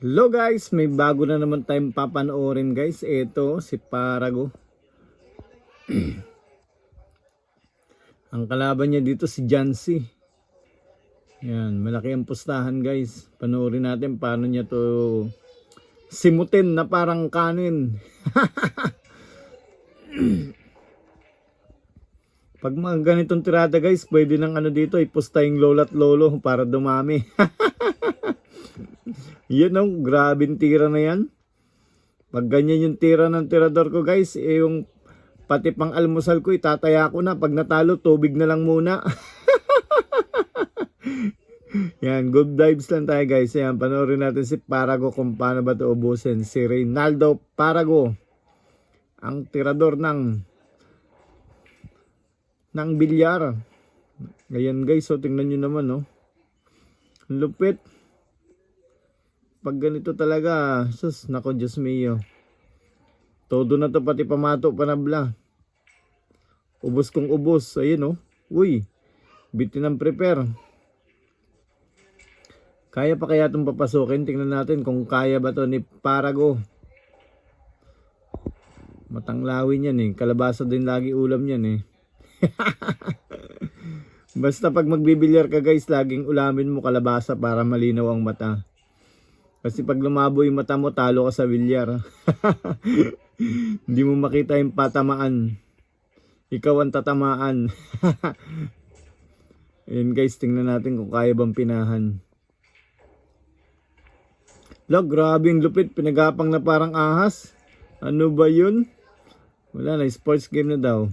Hello guys, may bago na naman tayong papanoorin guys. Ito si Parago. Ang kalaban niya dito si Jancy. Yan, malaki ang pustahan guys. Panoorin natin paano niya to simutin na parang kanin. Pag mga ganitong tirada guys, pwede nang dito ipusta yung lola at lolo para dumami. Yan o, grabing tira na yan. Pag ganyan yung tira ng tirador ko guys, yung pati pang almusal ko itataya ko na. Pag natalo, tubig na lang muna. Yan, good vibes lang tayo guys. Yan, panoorin natin si Parago kung paano ba ito ubusin. Si Reynaldo Parago, ang tirador ng bilyar. Ayan guys, so tingnan nyo naman oh. Lupit. Pag ganito talaga, sus, nako Diyos mio. Todo na to, pati pamato, panabla. Ubos kong ubos. Ayun oh. Uy, bitin ang prepare. Kaya pa kaya itong papasukin? Tingnan natin kung kaya ba to ni Parago. Matanglawin yan eh. Kalabasa din lagi ulam yan eh. Basta pag magbibilyar ka guys, laging ulamin mo kalabasa para malinaw ang mata. Kasi pag lumabo yung mata mo, talo ka sa bilyar. Hindi mo makita yung patamaan. Ikaw ang tatamaan. Ayan guys, tingnan natin kung kaya bang pinahan. Look, grabe yung lupit. Pinagapang na parang ahas. Ano ba yun? Wala na, sports game na daw.